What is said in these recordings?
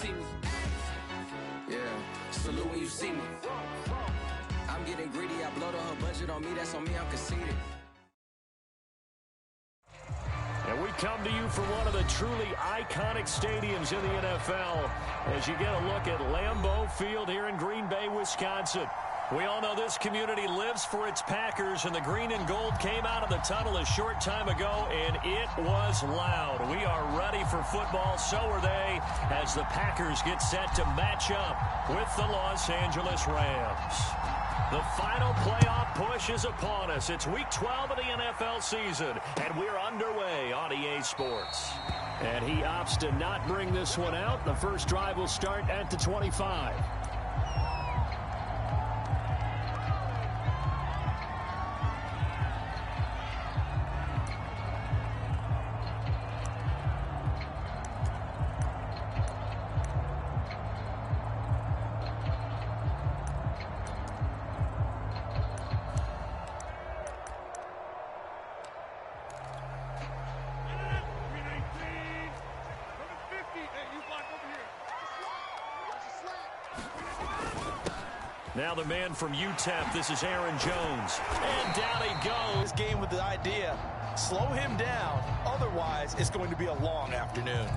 see me. Yeah, salute when you see me. I'm getting greedy, I blowed her budget on me, that's on me, I'm conceited. And we come to you from one of the truly iconic stadiums in the NFL as you get a look at Lambeau Field here in Green Bay, Wisconsin. We all know this community lives for its Packers, and the green and gold came out of the tunnel a short time ago, and it was loud. We are ready for football, so are they, as the Packers get set to match up with the Los Angeles Rams. The final playoff push is upon us. It's Week 12 of the NFL season, and we're underway on EA Sports. And he opts to not bring this one out. The first drive will start at the 25. Now the man from UTEP, this is Aaron Jones. And down he goes. This game with the idea, slow him down. Otherwise, it's going to be a long afternoon.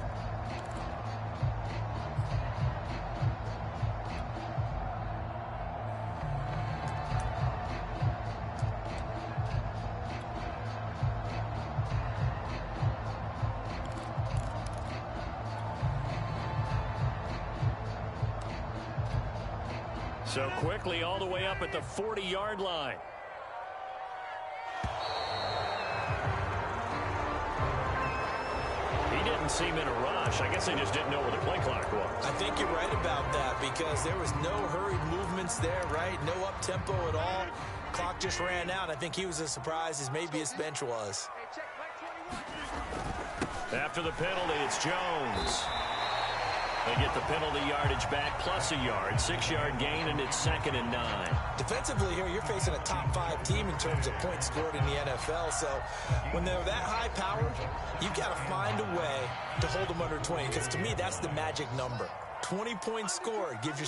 So quickly all the way up at the 40-yard line. He didn't seem in a rush. I guess they just didn't know where the play clock was. I think you're right about that because there was no hurried movements there, right? No up-tempo at all. Clock just ran out. I think he was as surprised as maybe his bench was. After the penalty, it's Jones. They get the penalty yardage back plus a yard. 6-yard gain, and it's 2nd and 9. Defensively here, you're facing a top-5 team in terms of points scored in the NFL. So when they're that high-powered, you've got to find a way to hold them under 20. Because to me, that's the magic number. 20 points scored, you give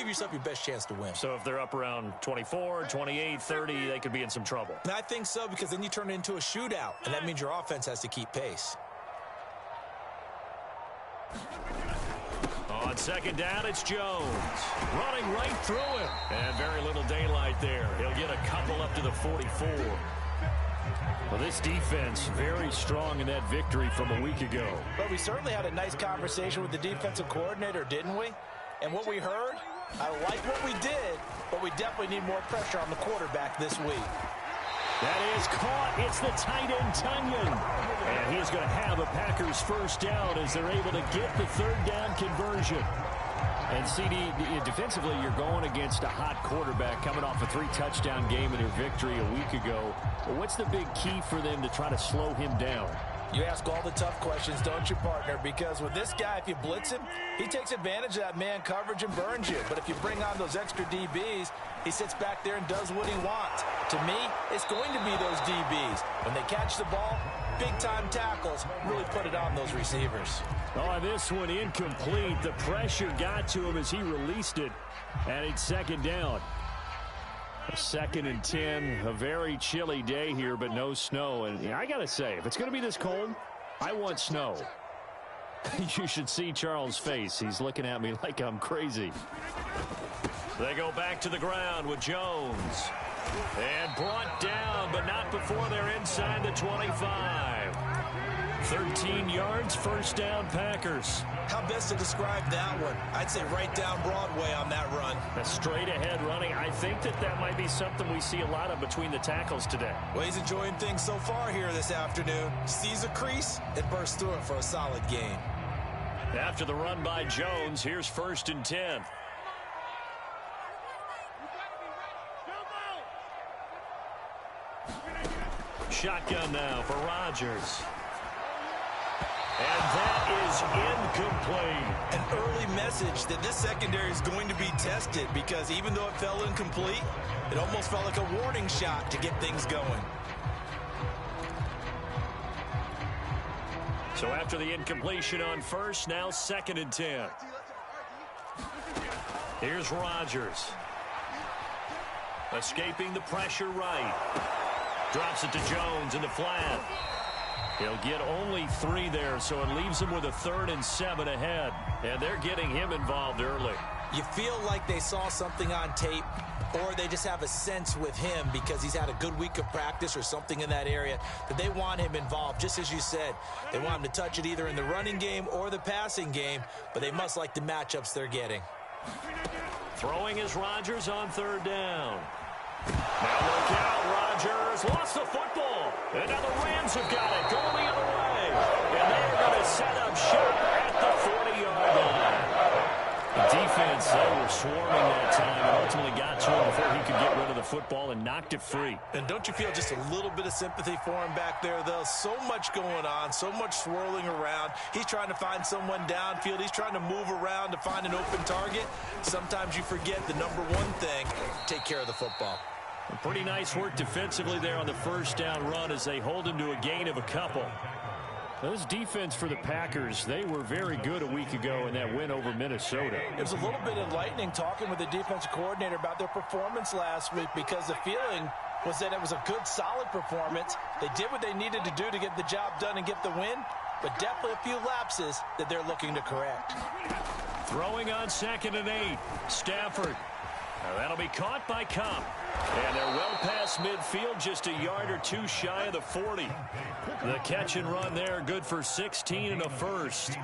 yourself your best chance to win. So if they're up around 24, 28, 30, they could be in some trouble. And I think so, because then you turn it into a shootout, and that means your offense has to keep pace. On 2nd down, it's Jones. Running right through him. And very little daylight there. He'll get a couple up to the 44. Well, this defense very strong in that victory from a week ago. But we certainly had a nice conversation with the defensive coordinator, didn't we? And what we heard, I like what we did, but we definitely need more pressure on the quarterback this week. That is caught. It's the tight end, Tunyon. And he's going to have a Packers first down as they're able to get the 3rd down conversion. And CD, defensively, you're going against a hot quarterback coming off a 3-touchdown game in their victory a week ago. But what's the big key for them to try to slow him down? You ask all the tough questions, don't you, partner? Because with this guy, if you blitz him, he takes advantage of that man coverage and burns you. But if you bring on those extra DBs, he sits back there and does what he wants. To me, it's going to be those DBs. When they catch the ball, big-time tackles really put it on those receivers. Oh, this one incomplete. The pressure got to him as he released it, and it's 2nd down. 2nd and 10, a very chilly day here, but no snow. And I got to say, if it's going to be this cold, I want snow. You should see Charles' face. He's looking at me like I'm crazy. They go back to the ground with Jones. And brought down, but not before they're inside the 25. 13 yards, first down, Packers. How best to describe that one? I'd say right down Broadway on that run. A straight-ahead running. I think that might be something we see a lot of between the tackles today. Well, he's enjoying things so far here this afternoon. Sees a crease and bursts through it for a solid gain. After the run by Jones, here's 1st and 10. Shotgun now for Rodgers. And that is incomplete. An early message that this secondary is going to be tested because even though it fell incomplete, it almost felt like a warning shot to get things going. So after the incompletion on first, now 2nd and 10. Here's Rodgers. Escaping the pressure right. Drops it to Jones in the flat. He'll get only 3 there, so it leaves him with a 3rd and 7 ahead. And they're getting him involved early. You feel like they saw something on tape, or they just have a sense with him because he's had a good week of practice or something in that area that they want him involved. Just as you said, they want him to touch it either in the running game or the passing game, but they must like the matchups they're getting. Throwing is Rodgers on 3rd down. Now look out, Rodgers lost the football. And now the Rams have got it going the other way. And they're going to set up shop at the 40-yard line. The defense, they were swarming that time and ultimately got to him before he could get rid of the football and knocked it free. And don't you feel just a little bit of sympathy for him back there, though? So much going on, so much swirling around. He's trying to find someone downfield. He's trying to move around to find an open target. Sometimes you forget the number one thing, take care of the football. Pretty nice work defensively there on the 1st down run as they hold him to a gain of a couple. This defense for the Packers, they were very good a week ago in that win over Minnesota. It was a little bit enlightening talking with the defensive coordinator about their performance last week because the feeling was that it was a good, solid performance. They did what they needed to do to get the job done and get the win, but definitely a few lapses that they're looking to correct. Throwing on 2nd and 8, Stafford. Now that'll be caught by Cup. And they're well past midfield, just a yard or 2 shy of the 40. The catch and run there, good for 16 and a first.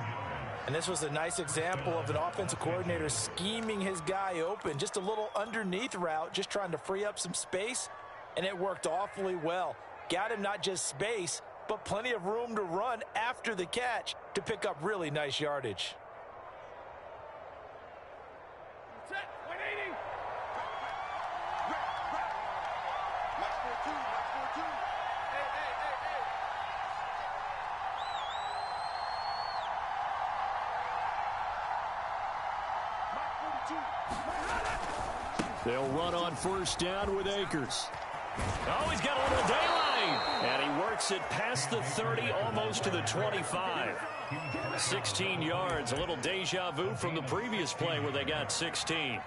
And this was a nice example of an offensive coordinator scheming his guy open. Just a little underneath route, just trying to free up some space. And it worked awfully well. Got him not just space, but plenty of room to run after the catch to pick up really nice yardage. They'll run on 1st down with Akers. Oh, he's got a little daylight. And he works it past the 30, almost to the 25. 16 yards, a little deja vu from the previous play where they got 16.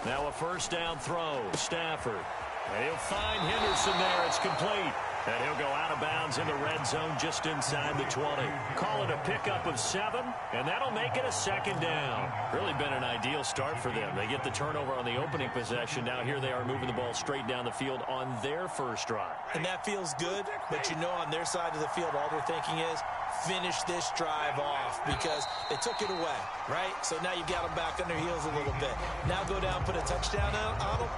Now a 1st down throw, Stafford. And he'll find Henderson there. It's complete. And he'll go out of bounds in the red zone just inside the 20. Call it a pickup of 7, and that'll make it a 2nd down. Really been an ideal start for them. They get the turnover on the opening possession. Now here they are moving the ball straight down the field on their first drive. And that feels good, but you know on their side of the field all they're thinking is finish this drive off because they took it away, right? So now you got them back on their heels a little bit. Now go down, put a touchdown on them.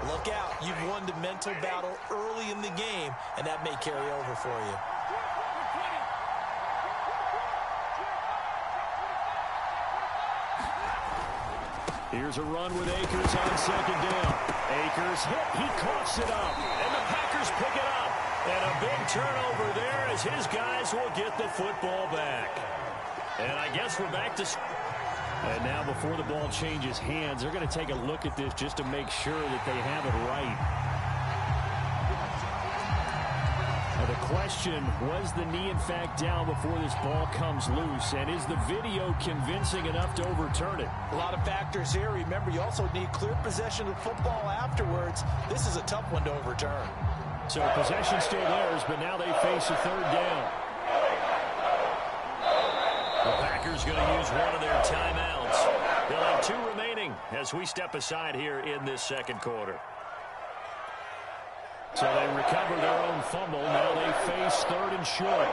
Look out. You've won the mental battle early in the game, and that may carry over for you. Here's a run with Akers on 2nd down. Akers hit. He coughs it up, and the Packers pick it up. And a big turnover there as his guys will get the football back. And I guess we're back to... And now before the ball changes hands, they're going to take a look at this just to make sure that they have it right. Now the question, was the knee in fact down before this ball comes loose? And is the video convincing enough to overturn it? A lot of factors here. Remember, you also need clear possession of football afterwards. This is a tough one to overturn. So possession still theirs, but now they face a 3rd down. The Packers going to use one of their timeouts. They'll have 2 remaining as we step aside here in this 2nd quarter. So they recover their own fumble. Now they face 3rd and short.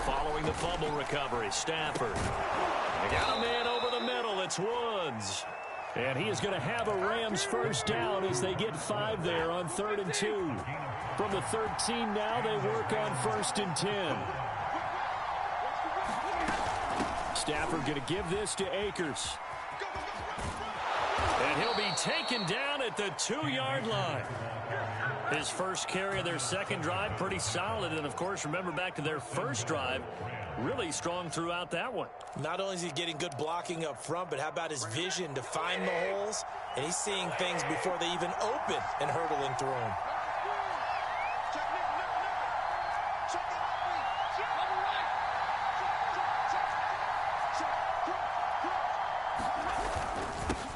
Following the fumble recovery, Stafford. They got a man over the middle. It's Woods. And he is going to have a Rams 1st down as they get 5 there on 3rd and 2. From the 13 now, they work on 1st and 10. Stafford going to give this to Akers. And he'll be taken down at the 2-yard line. His first carry of their second drive, pretty solid. And, of course, remember back to their first drive, really strong throughout that one. Not only is he getting good blocking up front, but how about his vision to find the holes? And he's seeing things before they even open and hurdling through them.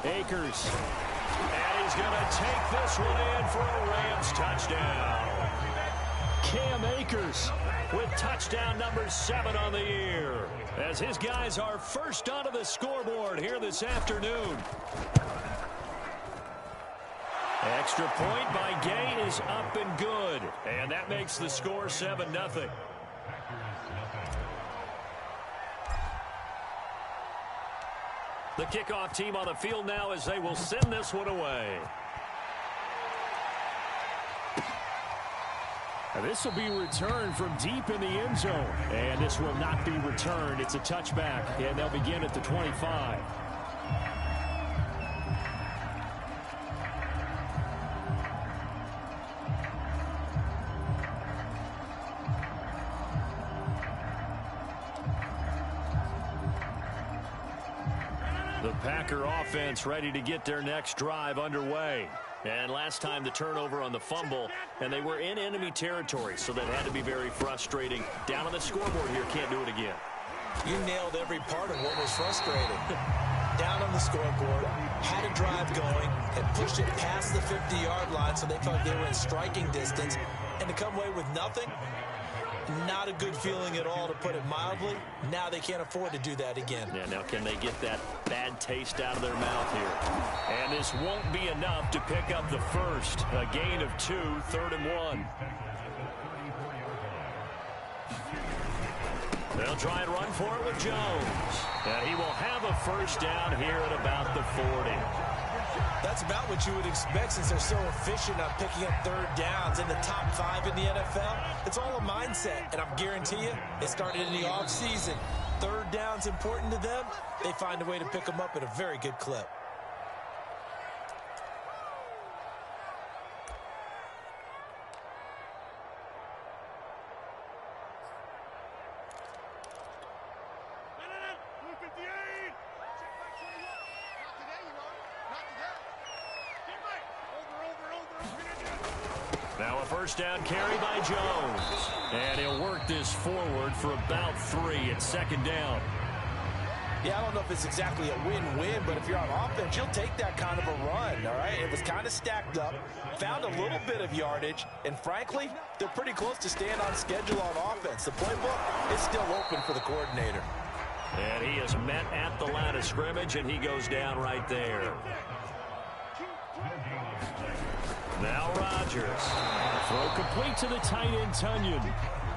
Akers. And he's going to take this one in for a Rams touchdown. Cam Akers with touchdown number 7 on the year, as his guys are first onto the scoreboard here this afternoon. Extra point by Gay is up and good, and that makes the score 7-0. The kickoff team on the field now as they will send this one away. This will be returned from deep in the end zone. And this will not be returned. It's a touchback, and they'll begin at the 25. The Packer offense ready to get their next drive underway. And last time the turnover on the fumble, and they were in enemy territory, so that had to be very frustrating. Down on the scoreboard here, can't do it again. You nailed every part of what was frustrating. Down on the scoreboard, had a drive going, and pushed it past the 50-yard line so they felt they were in striking distance. And to come away with nothing, not a good feeling at all, to put it mildly. Now they can't afford to do that again. Yeah, now can they get that bad taste out of their mouth here? And this won't be enough to pick up the first. A gain of 2, 3rd and 1. They'll try and run for it with Jones. And he will have a first down here at about the 40. That's about what you would expect, since they're so efficient on picking up 3rd downs in the top 5 in the NFL. It's all a mindset, and I guarantee you, it started in the offseason. 3rd down's important to them. They find a way to pick them up at a very good clip. Now a first down carry by Jones. And he'll work this forward for about 3 at 2nd down. Yeah, I don't know if it's exactly a win-win, but if you're on offense, you'll take that kind of a run, all right? It was kind of stacked up, found a little bit of yardage, and frankly, they're pretty close to staying on schedule on offense. The playbook is still open for the coordinator. And he is met at the line of scrimmage, and he goes down right there. Now Rodgers. Throw complete to the tight end, Tunyon.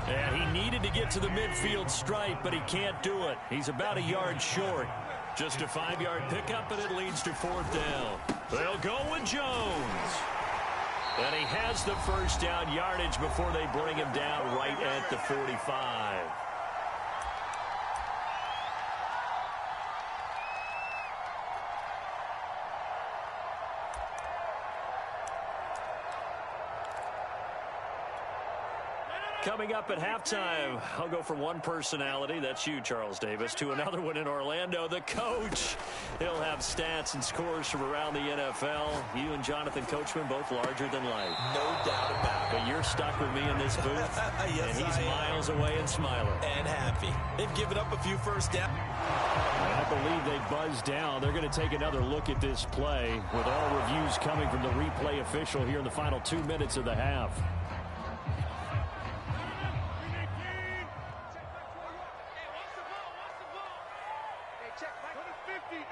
And he needed to get to the midfield stripe, but he can't do it. He's about a yard short. Just a 5-yard pickup, and it leads to 4th down. They'll go with Jones. And he has the first down yardage before they bring him down right at the 45. Coming up at halftime, I'll go from one personality, that's you, Charles Davis, to another one in Orlando, the coach. He'll have stats and scores from around the NFL. You and Jonathan Coachman, both larger than life. No doubt about it. But you're stuck with me in this booth, yes, and he's miles away and smiling. And happy. They've given up a few first downs. I believe they buzzed down. They're going to take another look at this play with all reviews coming from the replay official here in the final 2 minutes of the half.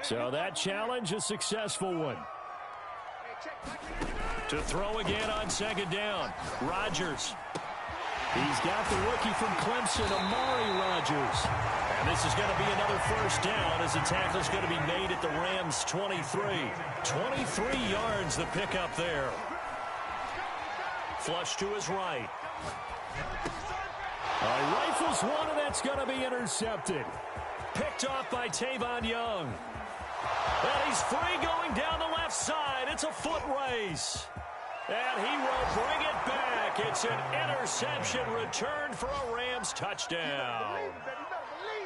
So that challenge, a successful one. To throw again on 2nd down, Rodgers. He's got the rookie from Clemson, Amari Rodgers. And this is going to be another first down as the tackle is going to be made at the Rams' 23. 23 yards, the pickup there. Flush to his right. Rifles one, and that's going to be intercepted. picked off by Tavon Young. And he's free going down the left side. It's a foot race. And he will bring it back. It's an interception returned for a Rams touchdown.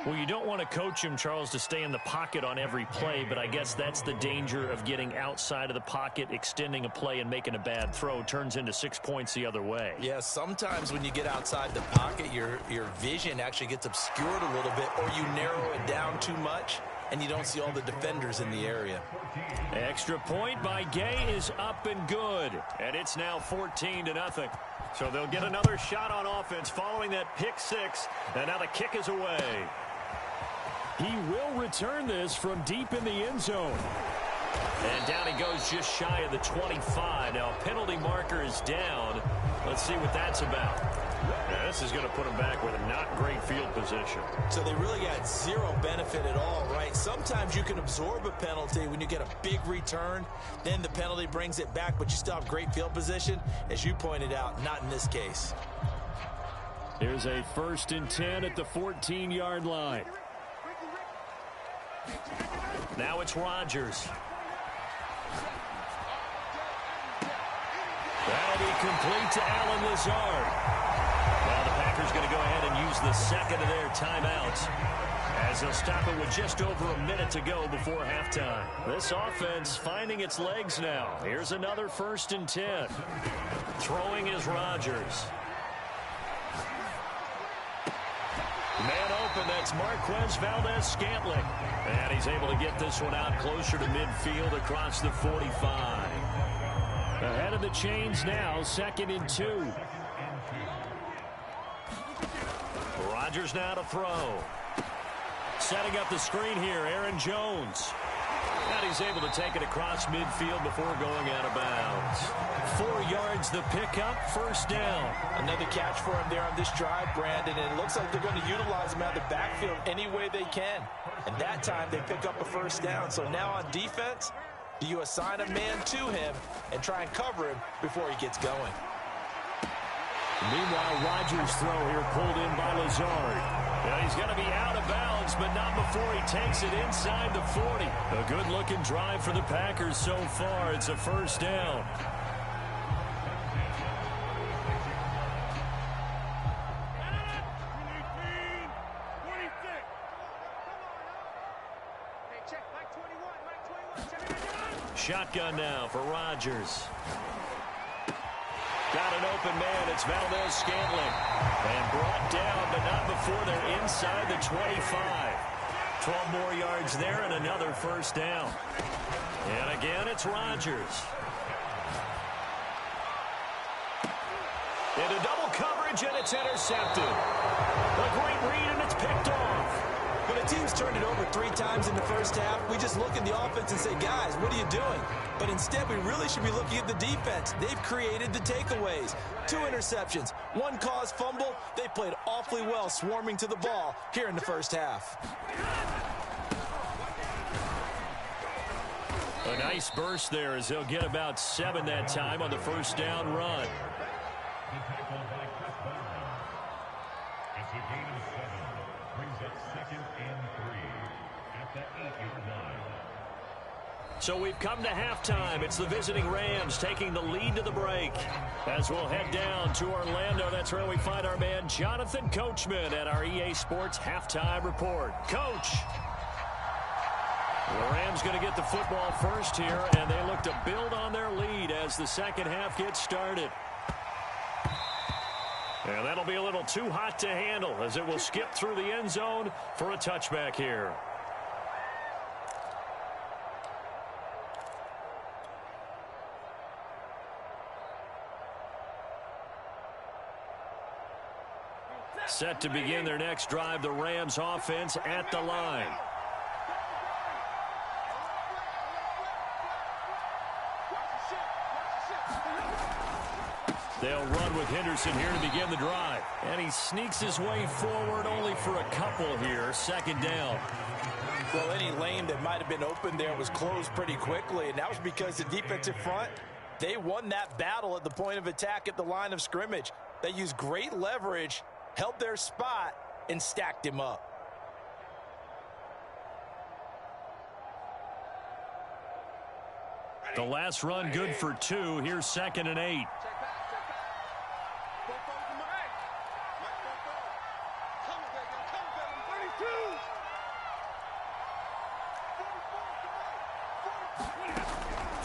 Well, you don't want to coach him, Charles, to stay in the pocket on every play, but I guess that's the danger of getting outside of the pocket, extending a play, and making a bad throw. Turns into 6 points the other way. Yeah, sometimes when you get outside the pocket, your vision actually gets obscured a little bit, or you narrow it down too much, and you don't see all the defenders in the area. Extra point by Gay is up and good, and it's now 14-0. So they'll get another shot on offense following that pick six, and now the kick is away. He will return this from deep in the end zone. And down he goes just shy of the 25. Now penalty marker is down. Let's see what that's about. Now, this is going to put him back with a not great field position. So they really got zero benefit at all, right? Sometimes you can absorb a penalty when you get a big return. Then the penalty brings it back, but you still have great field position. As you pointed out, not in this case. Here's a 1st and 10 at the 14-yard line. Now it's Rodgers. That'll be complete to Allen Lazard. Now the Packers going to go ahead and use the second of their timeouts, as they'll stop it with just over a minute to go before halftime. This offense finding its legs now. Here's another 1st and 10. Throwing is Rodgers. Man open, that's Marquez Valdez-Scantling. And he's able to get this one out closer to midfield across the 45. Ahead of the chains now, 2nd and 2. Rodgers now to throw. Setting up the screen here, Aaron Jones. And he's able to take it across midfield before going out of bounds. 4 yards the pickup, 1st down. Another catch for him there on this drive, Brandon, and it looks like they're going to utilize him out of the backfield any way they can. And that time they pick up a 1st down. So now on defense, do you assign a man to him and try and cover him before he gets going? Meanwhile, Rodgers' throw here pulled in by Lazard. And he's going to be out of bounds, but not before he takes it inside the 40. A good-looking drive for the Packers so far. It's a 1st down. Shotgun now for Rodgers. Got an open man. It's Valdez-Scantling. And brought down, but not before they're inside the 25. 12 more yards there and another 1st down. And again, it's Rodgers. Into double coverage, and it's intercepted. A great read, and it's picked off. When a team's turned it over 3 times in the 1st half, we just look at the offense and say, guys, what are you doing? But instead, we really should be looking at the defense. They've created the takeaways. 2 interceptions, 1 caused fumble. They played awfully well swarming to the ball here in the 1st half. A nice burst there as they'll get about 7 that time on the 1st down run. It's a gain of 7. Brings up 2nd and 3 at the 8-yard line. So we've come to halftime. It's the visiting Rams taking the lead to the break. As we'll head down to Orlando, that's where we find our man Jonathan Coachman at our EA Sports Halftime Report. Coach! The Rams going to get the football first here, and they look to build on their lead as the 2nd half gets started. And that'll be a little too hot to handle as it will skip through the end zone for a touchback here. Set to begin their next drive, the Rams offense at the line. They'll run with Henderson here to begin the drive. And he sneaks his way forward only for a couple here. 2nd down. Well, any lane that might have been open there was closed pretty quickly, and that was because the defensive front, they won that battle at the point of attack at the line of scrimmage. They used great leverage, held their spot, and stacked him up. The last run good for 2. Here's 2nd and 8.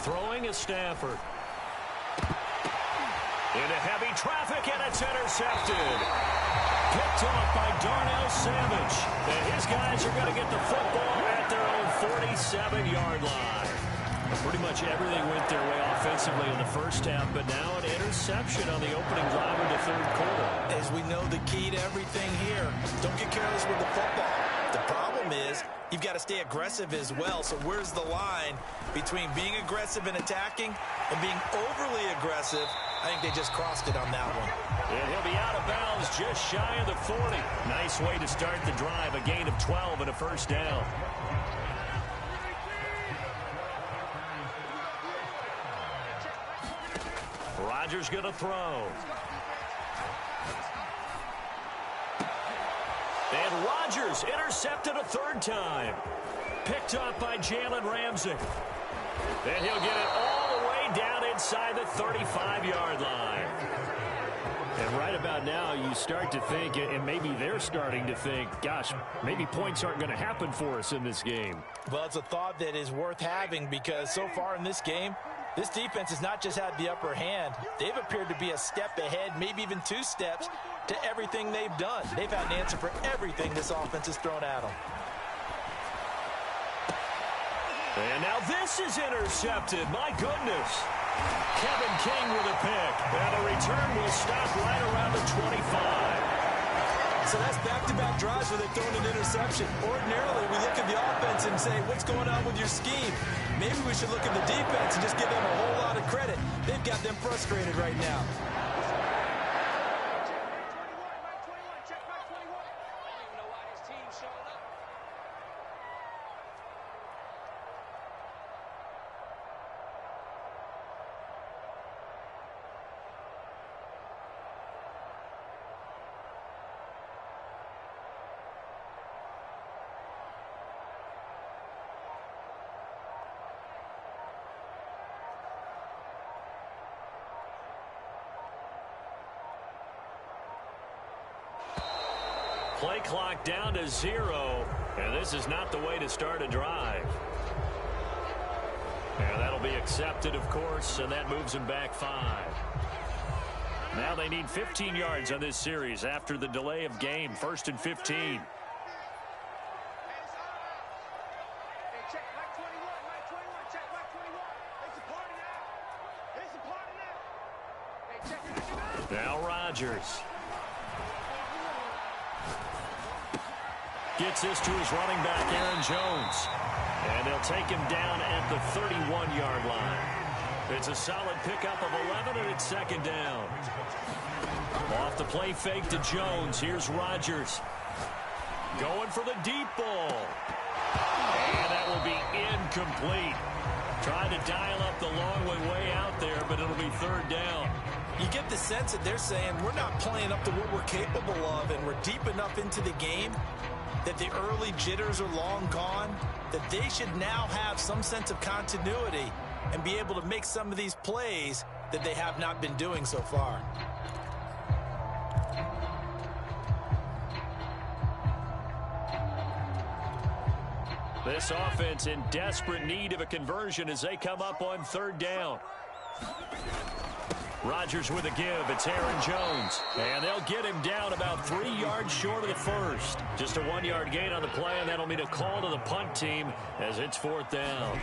Throwing is Stafford. Into heavy traffic, and it's intercepted. Picked off by Darnell Savage. And his guys are going to get the football at their own 47-yard line. Pretty much everything went their way offensively in the first half, but now an interception on the opening drive of the third quarter. As we know, the key to everything here, don't get careless with the football. The problem is you've got to stay aggressive as well. So where's the line between being aggressive and attacking and being overly aggressive? I think they just crossed it on that one. And he'll be out of bounds just shy of the 40. Nice way to start the drive, a gain of 12 and a first down. Rodgers going to throw. And Rodgers intercepted a third time. Picked up by Jalen Ramsey. And he'll get it all the way down inside the 35-yard line. And right about now, you start to think, and maybe they're starting to think, gosh, maybe points aren't going to happen for us in this game. Well, it's a thought that is worth having because so far in this game, this defense has not just had the upper hand. They've appeared to be a step ahead, maybe even 2 steps to everything they've done. They've had an answer for everything this offense has thrown at them. And now this is intercepted. My goodness. Kevin King with a pick. And the return will stop right around the 25. So that's back-to-back drives where they've thrown an interception. Ordinarily, we look at the offense and say, what's going on with your scheme? Maybe we should look at the defense and just give them a whole lot of credit. They've got them frustrated right now. Play clock down to 0, and this is not the way to start a drive. And that'll be accepted, of course, and that moves them back 5. Now they need 15 yards on this series after the delay of game. 1st and 15. Now Rodgers. Gets this to his running back, Aaron Jones. And they'll take him down at the 31-yard line. It's a solid pickup of 11, and it's 2nd down. Off the play fake to Jones. Here's Rodgers. Going for the deep ball. And that will be incomplete. Trying to dial up the long way out there, but it'll be 3rd down. You get the sense that they're saying we're not playing up to what we're capable of, and we're deep enough into the game that the early jitters are long gone, that they should now have some sense of continuity and be able to make some of these plays that they have not been doing so far. This offense in desperate need of a conversion as they come up on 3rd down. Rodgers with a give. It's Aaron Jones. And they'll get him down about 3 yards short of the first. Just a 1-yard gain on the play, and that'll mean a call to the punt team as it's 4th down.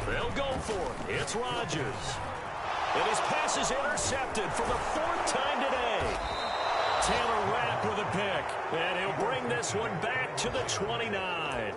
They'll go for it. It's Rodgers. And his pass is intercepted for the 4th time today. Taylor Rapp with a pick. And he'll bring this one back to the 29.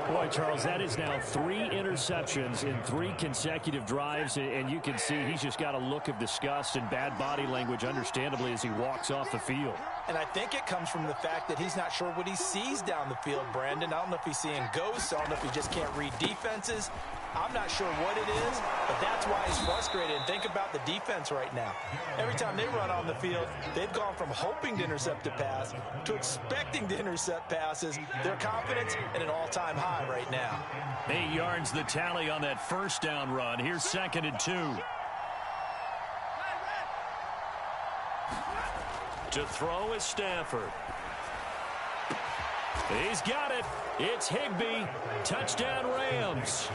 Boy, Charles, that is now 3 interceptions in 3 consecutive drives, and you can see he's just got a look of disgust and bad body language, understandably, as he walks off the field. And I think it comes from the fact that he's not sure what he sees down the field, Brandon. I don't know if he's seeing ghosts. I don't know if he just can't read defenses. I'm not sure what it is, but that's why he's frustrated. And think about the defense right now. Every time they run on the field, they've gone from hoping to intercept a pass to expecting to intercept passes. Their confidence at an all-time high right now. 8 yards the tally on that first down run. Here's 2nd and 2. To throw is Stafford. He's got it. It's Higbee. Touchdown Rams.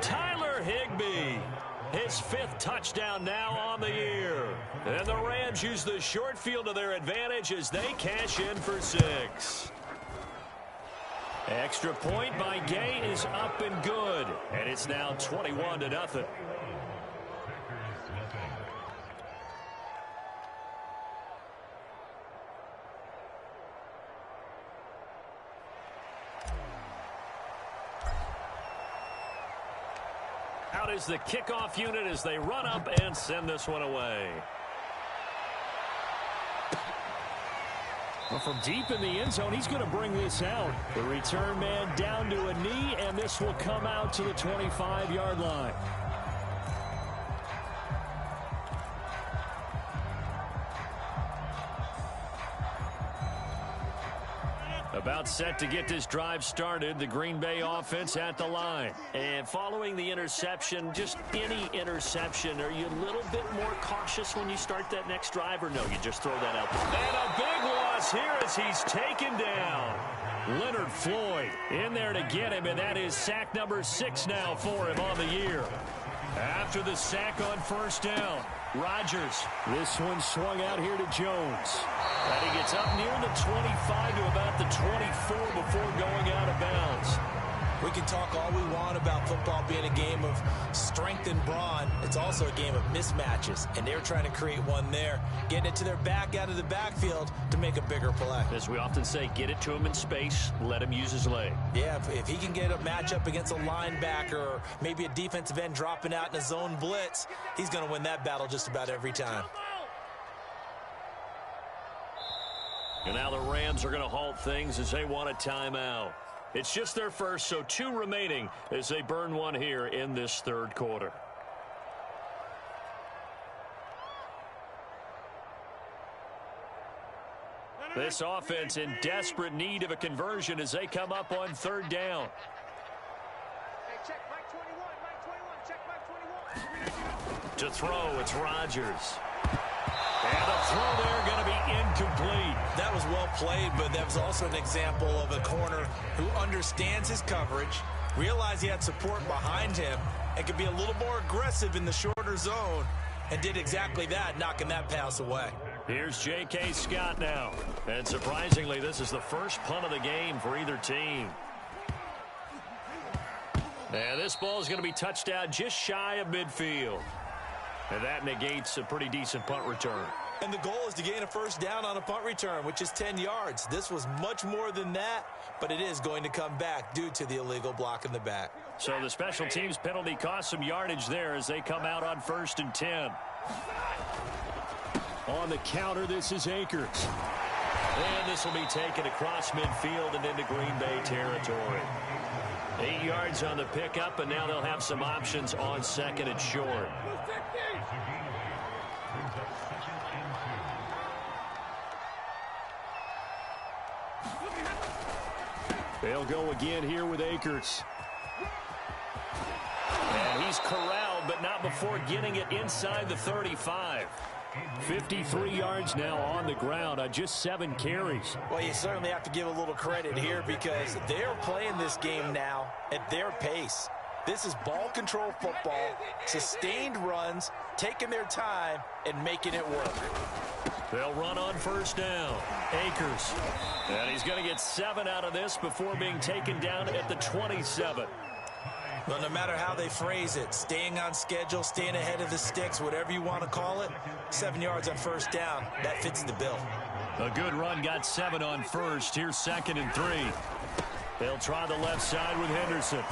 Tyler Higbee. His 5th touchdown now on the year. And the Rams use the short field to their advantage as they cash in for 6. Extra point by Gay is up and good. And it's now 21-0. Out is the kickoff unit as they run up and send this one away. Well, from deep in the end zone, he's going to bring this out. The return man down to a knee, and this will come out to the 25-yard line. About set to get this drive started, the Green Bay offense at the line. And following the interception, just any interception, are you a little bit more cautious when you start that next drive, or no, you just throw that out? And a big loss here as he's taken down. Leonard Floyd in there to get him, and that is sack number 6 now for him on the year. After the sack on first down, Rodgers. This one swung out here to Jones. And he gets up near the 25 to about the 24 before going out of bounds. We can talk all we want about football being a game of strength and brawn. It's also a game of mismatches, and they're trying to create one there, getting it to their back out of the backfield to make a bigger play. As we often say, get it to him in space, let him use his leg. Yeah, if he can get a matchup against a linebacker or maybe a defensive end dropping out in a zone blitz, he's going to win that battle just about every time. And now the Rams are going to halt things as they want a timeout. It's just their first, so 2 remaining as they burn one here in this third quarter. This offense in desperate need of a conversion as they come up on third down. To throw, it's Rodgers. And the throw there going to be incomplete. That was well played, but that was also an example of a corner who understands his coverage, realized he had support behind him, and could be a little more aggressive in the shorter zone, and did exactly that, knocking that pass away. Here's J.K. Scott now. And surprisingly, this is the first punt of the game for either team. And this ball is going to be touched out just shy of midfield. And that negates a pretty decent punt return. And the goal is to gain a first down on a punt return, which is 10 yards. This was much more than that, but it is going to come back due to the illegal block in the back. So the special teams penalty cost some yardage there as they come out on 1st and 10. On the counter, this is Akers. And this will be taken across midfield and into Green Bay territory. 8 yards on the pickup, and now they'll have some options on 2nd and short. They'll go again here with Akers. And he's corralled, but not before getting it inside the 35. 53 yards now on the ground on just 7 carries. Well, you certainly have to give a little credit here because they're playing this game now at their pace. This is ball control football, sustained runs, taking their time, and making it work. They'll run on first down. Akers. And he's going to get 7 out of this before being taken down at the 27. Well, no matter how they phrase it, staying on schedule, staying ahead of the sticks, whatever you want to call it, 7 yards on first down, that fits the bill. A good run got 7 on first. Here's 2nd and 3. They'll try the left side with Henderson.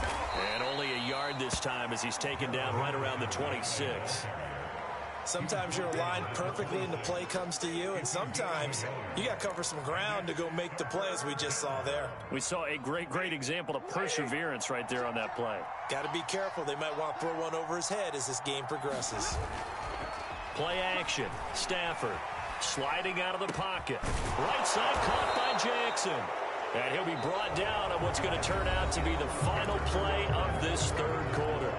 And only a yard this time as he's taken down right around the 26. Sometimes you're aligned perfectly and the play comes to you, and sometimes you got to cover some ground to go make the play, as we just saw there. We saw a great example of perseverance right there on that play. Got to be careful. They might want to throw one over his head as this game progresses. Play action. Stafford sliding out of the pocket. Right side caught by Jackson. And he'll be brought down on what's going to turn out to be the final play of this third quarter.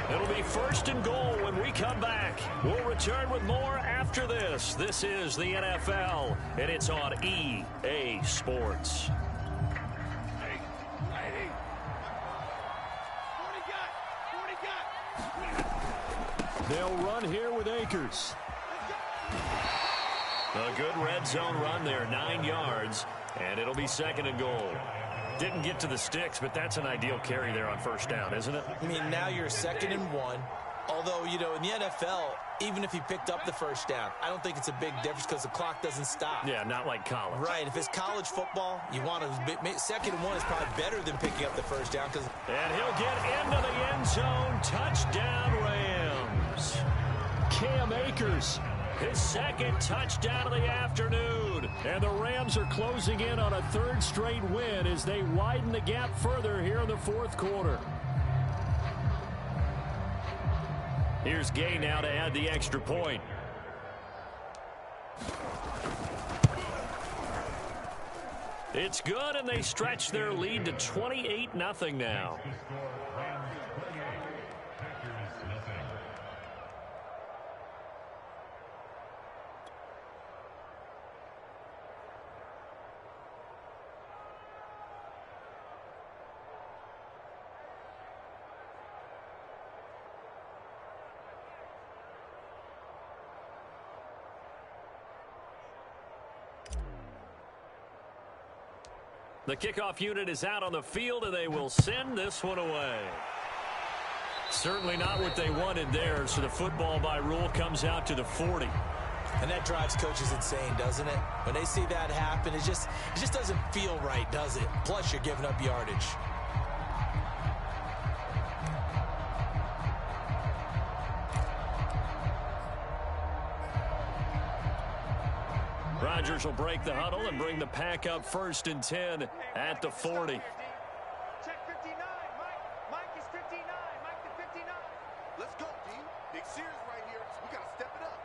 It'll be 1st and goal when we come back. We'll return with more after this. This is the NFL, and it's on EA Sports. They'll run here with Akers. A good red zone run there, 9 yards, and it'll be 2nd and goal. Didn't get to the sticks, but that's an ideal carry there on 1st down, isn't it? I mean, now you're 2nd and 1. Although, you know, in the NFL, even if he picked up the 1st down, I don't think it's a big difference because the clock doesn't stop. Yeah, not like college. Right. If it's college football, you want to 2nd and 1 is probably better than picking up the 1st down. And he'll get into the end zone. Touchdown, Rams. Cam Akers, his 2nd touchdown of the afternoon. And the Rams are closing in on a 3rd straight win as they widen the gap further here in the 4th quarter. Here's Gay now to add the extra point. It's good, and they stretch their lead to 28-0 now. The kickoff unit is out on the field, and they will send this one away. Certainly not what they wanted there, so the football by rule comes out to the 40. And that drives coaches insane, doesn't it? When they see that happen, it just doesn't feel right, does it? Plus, you're giving up yardage. Rodgers will break the huddle and bring the pack up 1st and 10 at the 40. Check 59. Mike is 59. Mike to 59. Let's go, team. Big series right here. We got to step it up.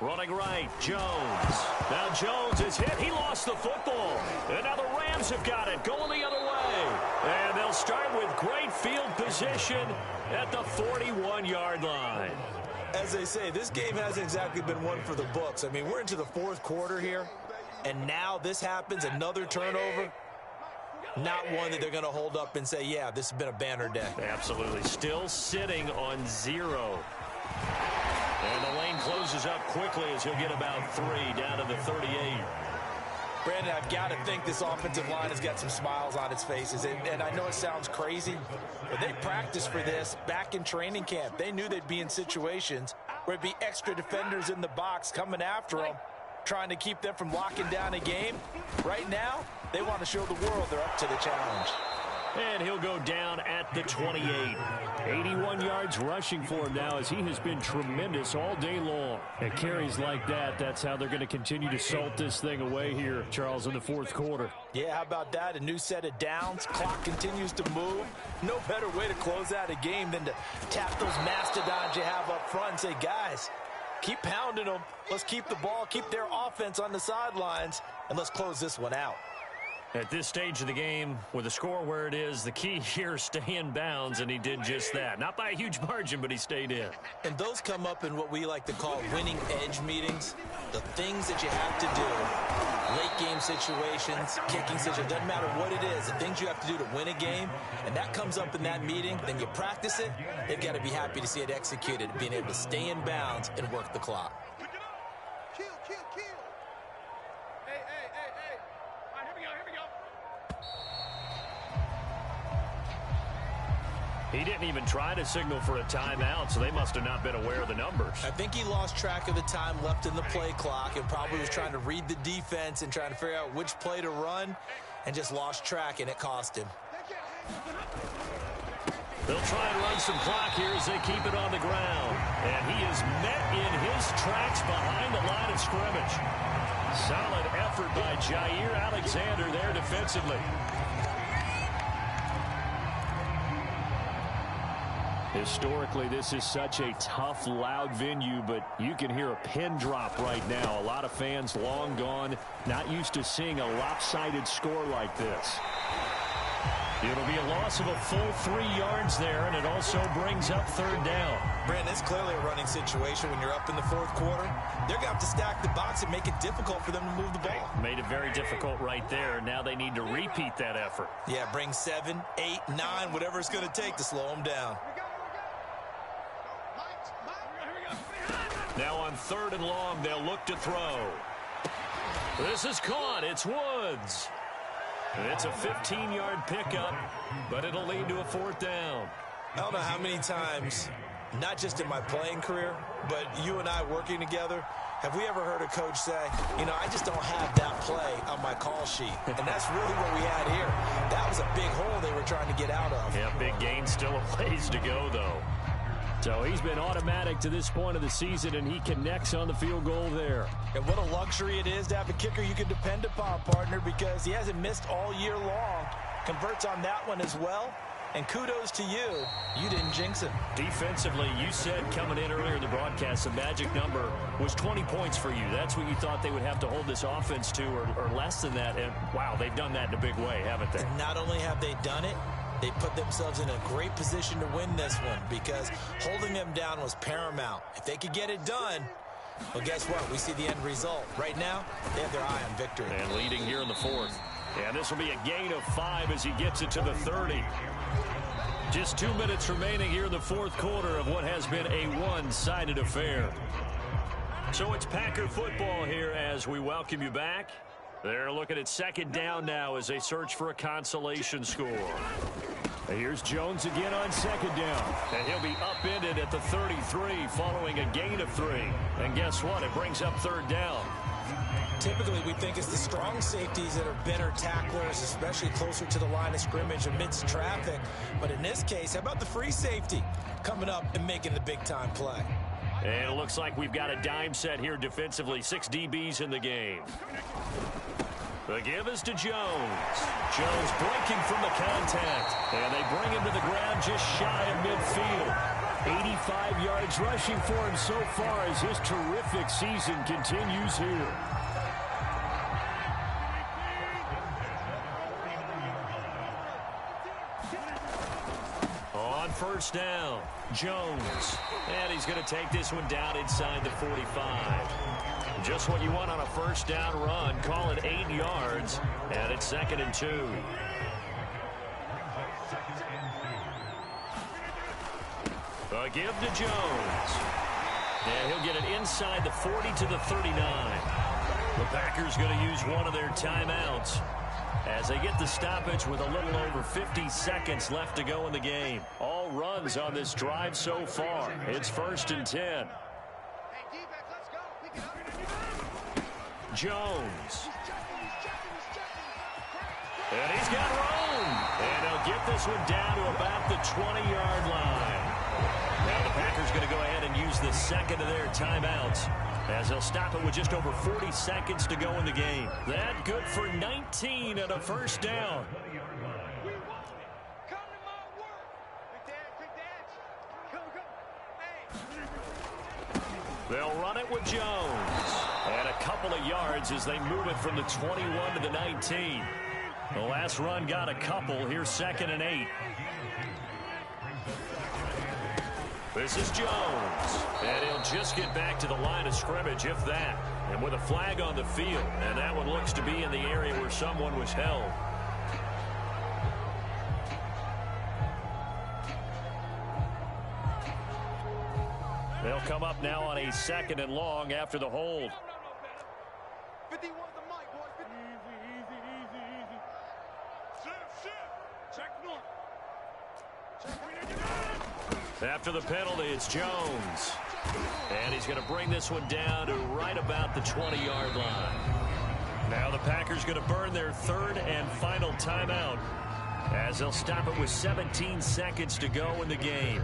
Running right, Jones. Now Jones is hit. He lost the football. And now the Rams have got it, going the other way. And they'll start with great field position at the 41-yard line. As they say, this game hasn't exactly been one for the books. I mean, we're into the 4th quarter here, and now this happens, another turnover. Not one that they're going to hold up and say, yeah, this has been a banner day. Absolutely. Still sitting on 0. And the lane closes up quickly as he'll get about 3 down to the 38. Brandon, I've got to think this offensive line has got some smiles on its faces. And I know it sounds crazy, but they practiced for this back in training camp. They knew they'd be in situations where it'd be extra defenders in the box coming after them, trying to keep them from locking down a game. Right now, they want to show the world they're up to the challenge. And he'll go down at the 28. 81 yards rushing for him now as he has been tremendous all day long. And carries like that, that's how they're going to continue to salt this thing away here, Charles, in the 4th quarter. Yeah, how about that? A new set of downs. Clock continues to move. No better way to close out a game than to tap those mastodons you have up front and say, guys, keep pounding them. Let's keep the ball, keep their offense on the sidelines, and let's close this one out. At this stage of the game, with the score where it is, the key here is stay in bounds, and he did just that. Not by a huge margin, but he stayed in. And those come up in what we like to call winning edge meetings. The things that you have to do, late game situations, kicking situations, doesn't matter what it is, the things you have to do to win a game, and that comes up in that meeting, then you practice it, they've got to be happy to see it executed, being able to stay in bounds and work the clock. Kill, kill, kill. Hey. All right, here we go. He didn't even try to signal for a timeout, so they must have not been aware of the numbers. I think he lost track of the time left in the play clock and probably was trying to read the defense and trying to figure out which play to run. and just lost track, and it cost him. They'll try and run some clock here as they keep it on the ground. And he is met in his tracks behind the line of scrimmage. Solid effort by Jair Alexander there defensively. Historically, this is such a tough, loud venue, but you can hear a pin drop right now. A lot of fans long gone, not used to seeing a lopsided score like this. It'll be a loss of a full 3 yards there, and it also brings up third down. Brandon, it's clearly a running situation when you're up in the fourth quarter. They're going to have to stack the box and make it difficult for them to move the ball. Made it very difficult right there. Now they need to repeat that effort. Yeah, bring 7, 8, 9, whatever it's going to take to slow them down. Now on third and long, they'll look to throw. This is caught. It's Woods. It's a 15-yard pickup, but it'll lead to a fourth down. I don't know how many times, not just in my playing career, but you and I working together, have we ever heard a coach say, you know, I just don't have that play on my call sheet. And that's really what we had here. That was a big hole they were trying to get out of. Yeah, big gain, still a ways to go, though. So he's been automatic to this point of the season, and he connects on the field goal there. And what a luxury it is to have a kicker you can depend upon, partner, because he hasn't missed all year long. Converts on that one as well. And kudos to you. You didn't jinx him. Defensively, you said coming in earlier in the broadcast, the magic number was 20 points for you. That's what you thought they would have to hold this offense to, or less than that. And, wow, they've done that in a big way, haven't they? And not only have they done it, they put themselves in a great position to win this one because holding them down was paramount. If they could get it done, well, guess what? We see the end result. Right now, they have their eye on victory. And leading here in the fourth. And this will be a gain of 5 as he gets it to the 30. Just 2 minutes remaining here in the fourth quarter of what has been a one-sided affair. So it's Packer football here as we welcome you back. They're looking at second down now as they search for a consolation score. Here's Jones again on second down. And he'll be upended at the 33 following a gain of 3. And guess what? It brings up third down. Typically, we think it's the strong safeties that are better tacklers, especially closer to the line of scrimmage amidst traffic. But in this case, how about the free safety coming up and making the big-time play? And it looks like we've got a dime set here defensively. 6 DBs in the game. The give is to Jones. Jones breaking from the contact. And they bring him to the ground just shy of midfield. 85 yards rushing for him so far as his terrific season continues here. On first down, Jones. And he's going to take this one down inside the 45. Just what you want on a first down run. Call it 8 yards. And it's 2nd and 2. A give to Jones. And he'll get it inside the 40 to the 39. The Packers going to use one of their timeouts as they get the stoppage with a little over 50 seconds left to go in the game. All runs on this drive so far. It's 1st and 10. Jones. And he's got room. And they'll get this one down to about the 20-yard line. Now the Packers going to go ahead and use the second of their timeouts as they'll stop it with just over 40 seconds to go in the game. That good for 19 and a first down. They'll run it with Jones. And a couple of yards as they move it from the 21 to the 19. The last run got a couple. Here's 2nd and 8. This is Jones. And he'll just get back to the line of scrimmage, if that. And with a flag on the field. And that one looks to be in the area where someone was held. They'll come up now on a 2nd and long after the hold. 51 the mic, boys. Easy. Check north. After the penalty, it's Jones. And he's going to bring this one down to right about the 20-yard line. Now the Packers going to burn their third and final timeout as they'll stop it with 17 seconds to go in the game.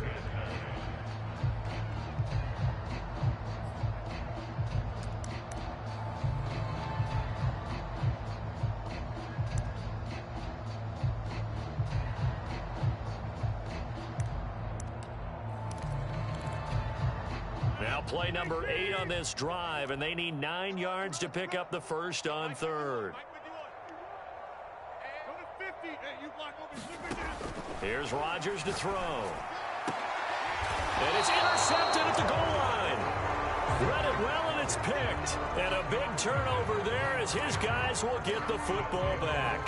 Now play number 8 on this drive, and they need 9 yards to pick up the first on third. Here's Rodgers to throw. And it's intercepted at the goal line. Read it well, and it's picked. And a big turnover there as his guys will get the football back.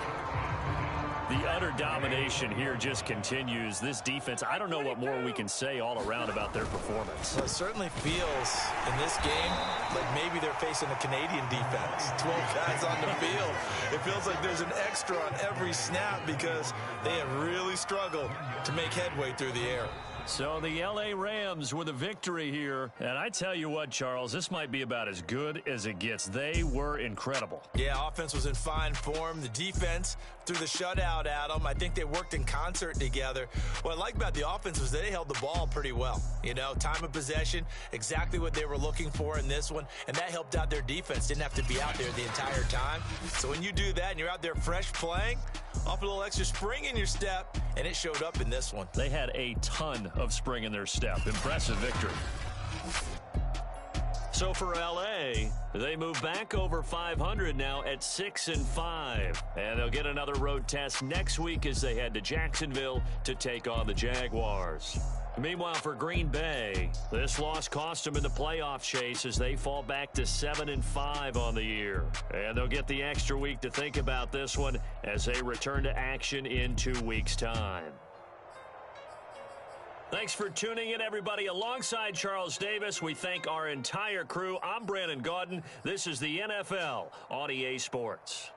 The utter domination here just continues. This defense, I don't know what more we can say all around about their performance. Well, it certainly feels in this game like maybe they're facing a Canadian defense. 12 guys on the field. It feels like there's an extra on every snap because they have really struggled to make headway through the air. So the L.A. Rams with a victory here. And I tell you what, Charles, this might be about as good as it gets. They were incredible. Yeah, offense was in fine form. The defense threw the shutout at them. I think they worked in concert together. What I like about the offense was they held the ball pretty well. You know, time of possession, exactly what they were looking for in this one. And that helped out their defense. Didn't have to be out there the entire time. So when you do that and you're out there fresh playing, off a little extra spring in your step, and it showed up in this one. They had a ton of spring in their step. Impressive victory. So for L.A., they move back over 500 now at 6-5. And they'll get another road test next week as they head to Jacksonville to take on the Jaguars. Meanwhile, for Green Bay, this loss cost them in the playoff chase as they fall back to 7-5 on the year. And they'll get the extra week to think about this one as they return to action in 2 weeks' time. Thanks for tuning in, everybody. Alongside Charles Davis, we thank our entire crew. I'm Brandon Gaudin. This is the NFL on EA Sports.